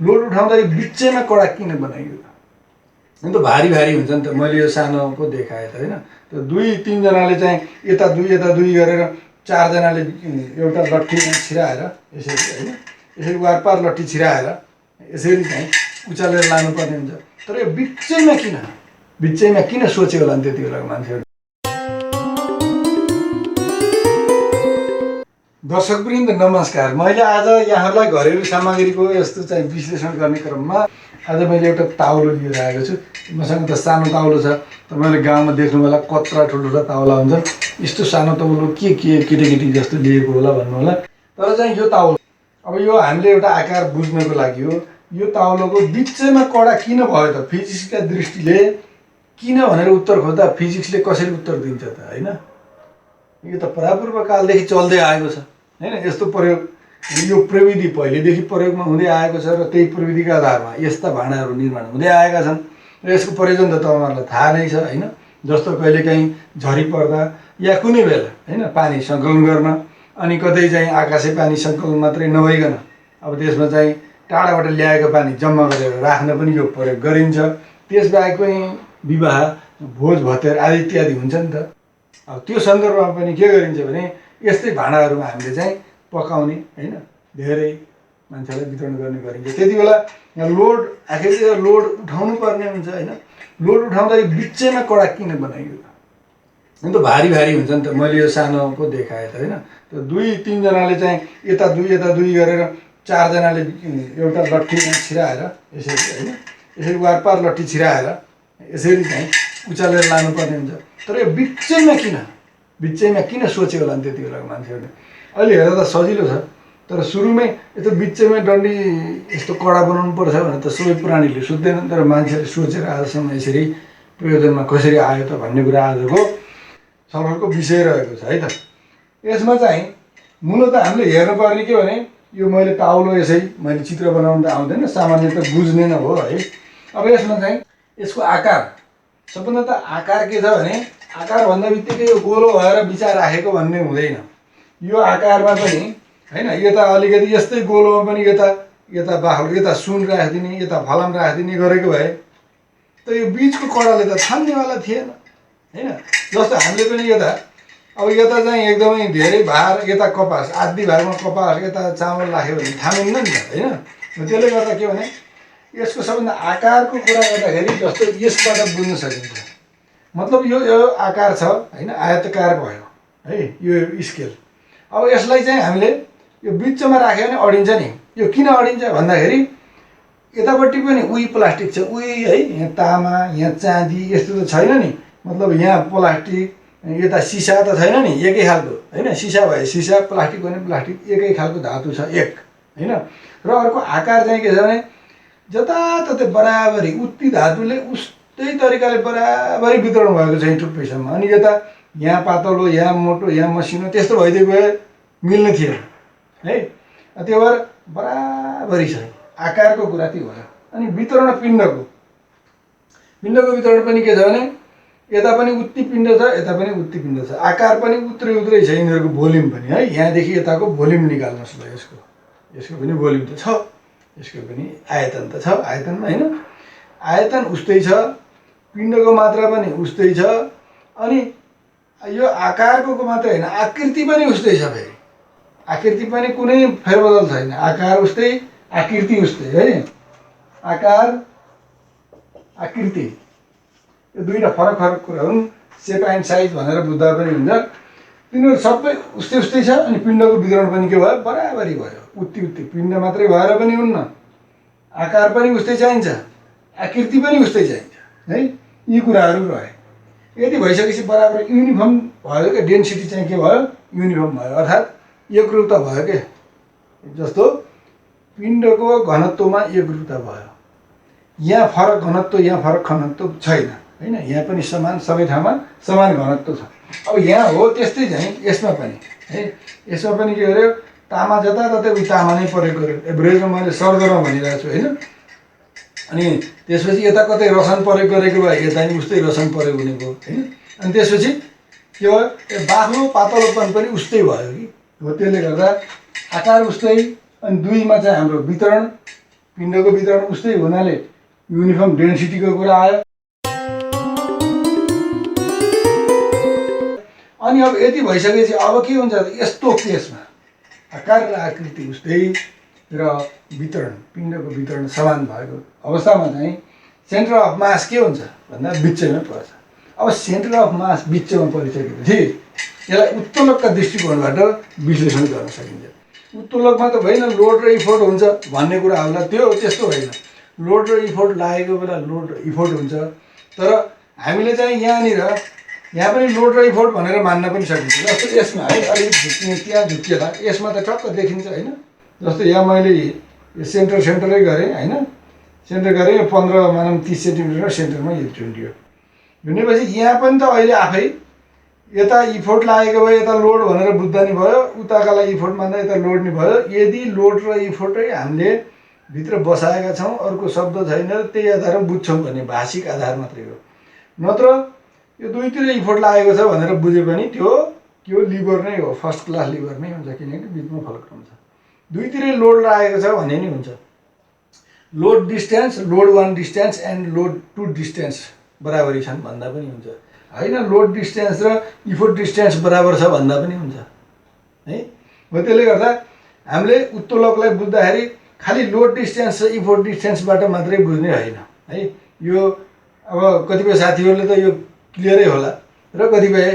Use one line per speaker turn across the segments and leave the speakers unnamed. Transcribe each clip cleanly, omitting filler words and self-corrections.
Load उठाउँदाखेरि बिचैमा कडा किन बनाइयो त भारी भारी हुन्छ नि त। मैले यो सानोको देखाएँ त होइन, त्यो 2-3 जनाले चाहिँ यता दुई गरेर 4 जनाले एउटा लट्ठीमा छिराएर यसरी होइन, यसरी वारपार लट्ठी छिराएर यसरी चाहिँ उचालेर लानुपर्ने हुन्छ। तर यो बिचैमा किन सोच्यो होला नि त्यति बेलाको मान्छेहरू। दर्शकवृन्द नमस्कार। मैले आज यहाँहरूलाई घरेलु सामग्रीको यस्तो चाहिँ विश्लेषण गर्ने क्रममा आज मैले एउटा ताउलो लिएर आएको छु। मसँग त सानो ताउलो छ, तपाईँले गाउँमा देख्नु होला कत्रा ठुल्ठुला ताउला हुन्छन्। यस्तो सानो ताउलो के केटाकेटी जस्तो लिएको होला भन्नु होला। तर चाहिँ यो ताउलो अब यो हामीले एउटा आकार बुझ्नको लागि हो। यो ताउलोको बिचैमा कडा किन भयो त फिजिक्सका दृष्टिले, किन भनेर उत्तर खोज्दा फिजिक्सले कसरी उत्तर दिन्छ त होइन। यो त परापूर्व कालदेखि चल्दै आएको छ होइन। यस्तो प्रयोग, यो प्रविधि पहिलेदेखि प्रयोगमा हुँदै आएको छ र त्यही प्रविधिका आधारमा यस्ता भाँडाहरू निर्माण हुँदै आएका छन् र यसको प्रयोजन त तपाईँहरूलाई थाहा नै छ होइन। जस्तो कहिलेकाहीँ झरी पर्दा या कुनै बेला होइन पानी सङ्कलन गर्न, अनि कतै चाहिँ आकाशे पानी सङ्कलन मात्रै नभइकन अब त्यसमा चाहिँ टाढाबाट ल्याएको पानी जम्मा गरेर राख्न पनि यो प्रयोग गरिन्छ। त्यसबाहेक पनि विवाह भोज भतेर आदि इत्यादि हुन्छ नि त। अब त्यो सन्दर्भमा पनि के गरिन्छ भने यस्तै भाँडाहरूमा हामीले चाहिँ पकाउने होइन धेरै मान्छेलाई वितरण गर्ने गरिन्छ। त्यति बेला यहाँ लोड आखिर लोड उठाउनु पर्ने हुन्छ होइन। लोड उठाउँदाखेरि बिचैमा कडा किन बनाइयो त भारी भारी हुन्छ नि त। मैले यो सानोको देखाएँ त होइन, त्यो 2-3 जनाले चाहिँ यता दुई गरेर 4 जनाले एउटा लट्ठीमा छिराएर यसरी होइन, यसरी वारपार लट्ठी छिराएर यसरी चाहिँ उचालेर लानुपर्ने हुन्छ। तर यो बिचैमा किन सोच्यो होला नि त्यति बेलाको मान्छेहरूले। अहिले हेर्दा त सजिलो छ, तर सुरुमै यस्तो बिचैमा डन्डी यस्तो कडा बनाउनु पर्छ भनेर त सबै प्राणीले सोच्दैनन्। तर मान्छेले सोचेर आजसम्म यसरी प्रयोजनमा कसरी आयो त भन्ने कुरा आजको छलफलको विषय रहेको छ है त। यसमा चाहिँ मूलत हामीले हेर्नुपर्ने के भने यो मैले ताउलो यसै मैले चित्र बनाउनु त आउँदैन, सामान्य त बुझ्ने नै हो है। अब यसमा चाहिँ यसको आकार, सबभन्दा त आकार के छ भने आकार भन्दा बित्तिकै यो गोलो भएर बिचा राखेको भन्ने हुँदैन। यो आकारमा पनि होइन यता अलिकति यस्तै गोलोमा पनि यता बाख्लो यता सुन राखिदिने यता फलाम राखिदिने गरेको भए त यो बिचको कडाले त थाम्नेवाला थिएन होइन। जस्तो हामीले पनि अब यता चाहिँ एकदमै धेरै भार यता कपास आधी भागमा कपास यता चामल राख्यो भने थामिन्न नि त होइन। त्यसले गर्दा के भने यसको सबभन्दा आकारको कुरा गर्दाखेरि जस्तो यसबाट बुझ्न सकिन्छ। मतलब यो आकार छ होइन, आयतकार भयो है यो स्केल। अब यसलाई चाहिँ हामीले यो बिचमा राख्यो भने अडिन्छ नि। यो किन अडिन्छ भन्दाखेरि यतापट्टि पनि उही प्लास्टिक छ, उही है यहाँ तामा यहाँ चाँदी यस्तो त छैन नि। मतलब यहाँ प्लास्टिक यता सिसा त छैन नि, एकै खालको होइन। सिसा भए सिसा, प्लास्टिक भने प्लास्टिक, एकै खालको धातु छ एक होइन। र अर्को आकार चाहिँ के छ भने जताततै बराबरी उति धातुले उस्तै तरिकाले बराबरी वितरण भएको छ टुप्पीसम्म। अनि यता यहाँ पातलो यहाँ मोटो यहाँ मसिनो त्यस्तो भइदिएको भए मिल्ने थिएन है। त्यो भएर बराबरी छ, आकारको कुरा त्यो भयो। अनि वितरण पिण्डको वितरण पनि के छ भने यता पनि उत्ति पिण्ड छ यता पनि उत्ति पिण्ड छ। आकार पनि उत्रै छ यिनीहरूको, भोल्युम पनि है। यहाँदेखि यताको भोल्युम निकाल्नुहोस् ल। यसको पनि भोल्युम त छ, यसको पनि आयतन त छ, आयतनमा होइन आयतन उस्तै छ, पिण्डको मात्रा पनि उस्तै छ। अनि यो आकारको मात्रै होइन आकृति पनि उस्तै छ। फेरि आकृति पनि कुनै फेरबदल छैन, आकार उस्तै आकृति उस्तै है। आकार आकृति यो दुईवटा फरक कुरा हुन्। सेप एन्ड साइज भनेर बुझ्दा पनि हुन्छ। तिनीहरू सबै उस्तै छ। अनि पिण्डको वितरण पनि के भयो बराबरी भयो, उत्ति पिण्ड मात्रै भएर पनि हुन्न, आकार पनि उस्तै चाहिन्छ, आकृति पनि उस्तै चाहिन्छ है। यी कुराहरू रहे। यदि भइसकेपछि बराबर युनिफर्म भयो क्या, डेन्सिटी चाहिँ के भयो युनिफर्म भयो, अर्थात् एकरूपता भयो क्या। जस्तो पिण्डको घनत्वमा एकरूपता भयो, यहाँ फरक घनत्व यहाँ फरक घनत्व छैन होइन। यहाँ पनि समान, सबै ठाउँमा समान घनत्व छ। अब यहाँ हो त्यस्तै चाहिँ यसमा पनि है। यसमा पनि के गर्यो तामा जताततै उही तामा नै प्रयोग गर्यो। एभरेजमा मैले सरदरमा भनिरहेको छु होइन। अनि त्यसपछि यता कतै रसन प्रयोग गरेको भए यता पनि उस्तै रसन प्रयोग हुने भयो होइन। अनि त्यसपछि के भयो बाक्लो पातलोपन पनि उस्तै भयो कि हो। त्यसले गर्दा आकार उस्तै। अनि दुईमा चाहिँ हाम्रो वितरण पिण्डको वितरण उस्तै हुनाले युनिफर्म डेन्सिटीको कुरा आयो। अनि अब यति भइसकेपछि अब के हुन्छ त यस्तो केसमा आकार र आकृति उस्तै र वितरण पिण्डको वितरण समान भएको अवस्थामा चाहिँ सेन्टर अफ मास के हुन्छ भन्दा बिचैमा पर्छ। अब सेन्टर अफ मास बिचमा परिसकेपछि यसलाई उत्तोलकका दृष्टिकोणबाट विश्लेषण गर्न सकिन्छ। उत्तोलकमा त होइन लोड र इफोर्ट हुन्छ भन्ने कुरा आउला, त्यो त्यस्तो होइन। लोड र इफोर्ट लागेको बेला लोड र इफोर्ट हुन्छ, तर हामीले चाहिँ यहाँ पनि लोड र इफोर्ट भनेर मान्न पनि सकिन्छ। जस्तो यसमा है अलिक झुक्ने त्यहाँ झुक्किएला, यसमा त टक्क देखिन्छ होइन। जस्तो यहाँ मैले सेन्टरै गरेँ होइन, सेन्टर गरेँ 15 मानौँ 30 सेन्टिमिटर सेन्टरमा यो झुन्डियो। झुन्डेपछि यहाँ पनि त अहिले आफै यता इफोर्ट लागेको भए यता लोड भनेर बुझ्दा नि भयो, उताकालाई इफोर्ट मान्दा यता लोड नि भयो। यदि लोड र इफोर्टै हामीले भित्र बसाएका छौँ, अर्को शब्द छैन, त्यही आधारमा बुझ्छौँ भने भाषिक आधार मात्रै हो। नत्र यो दुईतिर इफोर्ट लागेको छ भनेर बुझे पनि त्यो लिभर नै हो, फर्स्ट क्लास लिभर नै हुन्छ, किनकि बिचमा फलक्रम छ। दुईतिरै लोड लागेको छ भने नि हुन्छ। Load distance, load 1 distance and load 2 distance बराबरी छन् भन्दा पनि हुन्छ होइन। लोड डिस्टेन्स र इफोर्ट डिस्टेन्स बराबर छ भन्दा पनि हुन्छ है। हो त्यसले गर्दा हामीले उत्तोलकलाई बुझ्दाखेरि खालि लोड डिस्टेन्स र इफोर्ट डिस्टेन्सबाट मात्रै बुझ्ने होइन है। यो अब कतिपय साथीहरूले त यो क्लियरै होला र कतिपय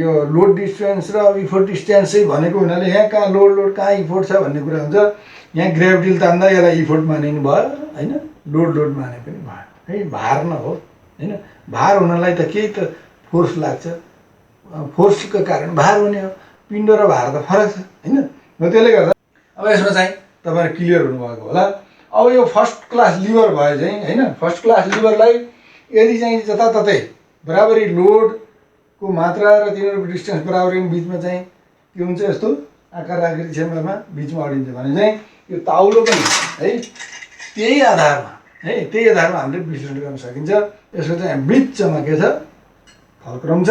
यो लोड डिस्टेन्स र इफोर्ट डिस्टेन्सै भनेको हुनाले यहाँ कहाँ लोड कहाँ इफोर्ट छ भन्ने कुरा हुन्छ। यहाँ ग्राभिटीले तान्दा यसलाई इफोर्ट माने नि भयो होइन, लोड माने पनि भयो है। भार न हो होइन, भार हुनलाई त केही त फोर्स लाग्छ, फोर्सको कारण भार हुने हो। पिण्ड र भार त फरक छ होइन। हो त्यसले गर्दा अब यसमा चाहिँ तपाईँहरू क्लियर हुनुभएको होला। अब यो फर्स्ट क्लास लिभर भयो चाहिँ होइन, फर्स्ट क्लास लिभरलाई यदि चाहिँ जताततै बराबरी लोडको मात्रा र तिनीहरूको डिस्टेन्स बराबरी बिचमा चाहिँ के हुन्छ, यस्तो आकार आकृति छेमामा बिचमा अडिन्छ भने चाहिँ यो ताउलो पनि है त्यही आधारमा हामीले विश्लेषण गर्न सकिन्छ। यसको चाहिँ बिचमा के छ, फलक्रम छ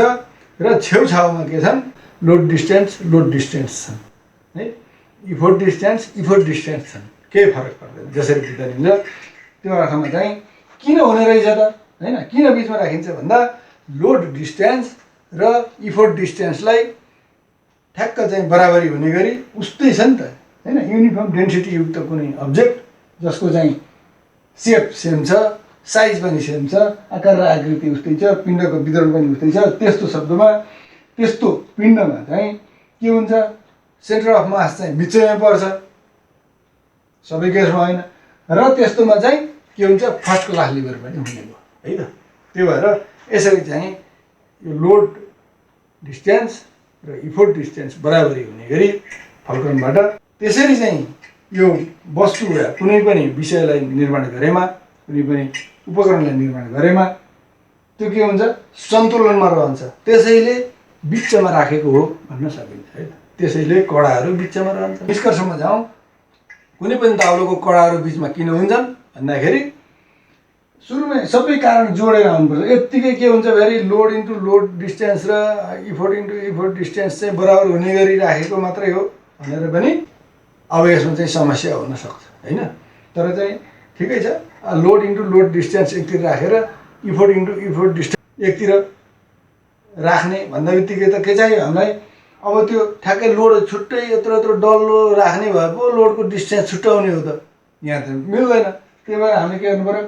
र छेउछाउमा के छन्, लोड डिस्टेन्स छन् है, इफोर्ट डिस्टेन्स छन्। केही फरक पर्दैन जसरी बिताइन्छ। त्यो अर्थमा चाहिँ किन हुने रहेछ त होइन, किन बिचमा राखिन्छ भन्दा लोड डिस्टेन्स र इफोर्ट डिस्टेन्सलाई ठ्याक्क चाहिँ बराबरी हुने गरी उस्तै छ नि त होइन। युनिफर्म डेन्सिटी युक्त कुनै अब्जेक्ट जसको चाहिँ सेप सेम छ, साइज पनि सेम छ, आकार र आकृति उस्तै छ, पिण्डको वितरण पनि उस्तै छ, त्यस्तो शब्दमा त्यस्तो पिण्डमा चाहिँ के हुन्छ, सेन्टर अफ मास चाहिँ बिचैमा पर्छ, सबै केसमा होइन। र त्यस्तोमा चाहिँ के हुन्छ, फर्स्ट क्लास लिभर पनि हुने भयो है त। त्यो भएर यसरी चाहिँ यो लोड डिस्टेन्स र इफोर्ट डिस्टेन्स बराबरी हुने गरी फलक्रमबाट त्यसरी चाहिँ यो वस्तु या कुनै पनि विषयलाई निर्माण गरेमा, कुनै पनि उपकरणलाई निर्माण गरेमा त्यो के हुन्छ, सन्तुलनमा रहन्छ। त्यसैले बिचमा राखेको हो भन्न सकिन्छ है। त्यसैले कडाहरू बिचमा रहन्छ। निष्कर्षमा जाउँ, कुनै पनि ताउलोको कडाहरू बिचमा किन हुन्छन् भन्दाखेरि सुरुमै सबै कारण जोडेर आउनुपर्छ। यत्तिकै के हुन्छ फेरि लोड इन्टु लोड डिस्टेन्स र इफोर्ट इन्टु इफोर्ट डिस्टेन्स चाहिँ बराबर हुने गरी राखेको मात्रै हो भनेर पनि अब यसमा चाहिँ समस्या हुन सक्छ होइन। तर चाहिँ ठिकै छ, लोड इन्टु लोड डिस्टेन्स एकतिर राखेर इफोर्ट इन्टु इफोर्ट डिस्टेन्स एकतिर राख्ने भन्दा बित्तिकै त के चाहियो हामीलाई, अब त्यो ठ्याक्कै लोड छुट्टै यत्रो डल्लो राख्ने भए पो लोडको डिस्टेन्स छुट्याउने हो त, यहाँ त मिल्दैन। त्यही भएर हामीले के गर्नु पऱ्यो,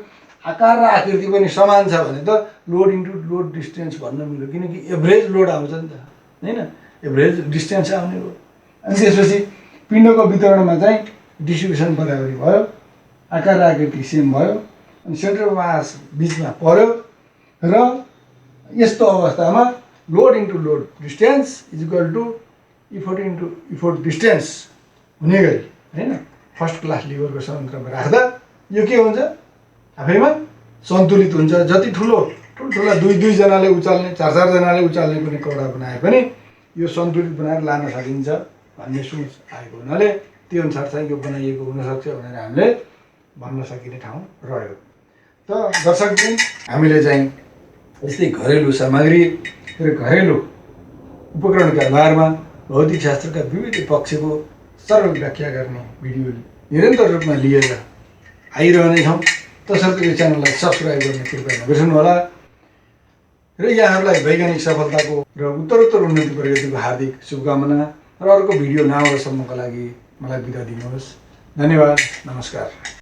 आकार र आकृति पनि समान छ भने त लोड इन्टु लोड डिस्टेन्स भन्न मिल्यो, किनकि एभरेज लोड आउँछ नि त होइन, एभरेज डिस्टेन्स आउने हो। अनि त्यसपछि पिण्डको वितरणमा चाहिँ डिस्ट्रिब्युसन बराबरी भयो, आकार र आकृति सेम भयो, अनि सेन्टर अफ मास बिचमा पर्यो र यस्तो अवस्थामा load into load distance is equal to effort into effort distance हुने गरी होइन फर्स्ट क्लास लिभरको संयन्त्रमा राख्दा यो के हुन्छ, आफैमा सन्तुलित हुन्छ। जति ठुल्ठुला दुईजनाले उचाल्ने, चारजनाले उचाल्ने कुनै कडा बनाए पनि यो सन्तुलित बनाएर लान सकिन्छ भन्ने सोच आएको हुनाले त्यो अनुसार चाहिँ यो बनाइएको हुनसक्छ भनेर हामीले भन्न सकिने ठाउँ रह्यो। त दर्शकबिन, हामीले चाहिँ यस्तै घरेलु सामग्री र घरेलु उपकरणका आधारमा भौतिक शास्त्रका विविध पक्षको सरल व्याख्या गर्ने भिडियो निरन्तर रूपमा लिएर आइरहनेछौँ। तसर्थ यो च्यानललाई सब्सक्राइब गर्ने कृपया नबिर्सनुहोला र यहाँहरूलाई वैज्ञानिक सफलताको र उत्तरोत्तर उन्नति प्रगतिको हार्दिक शुभकामना र अर्को भिडियो नआउलासम्मको लागि मलाई बिदा दिनुहोस्। धन्यवाद, नमस्कार।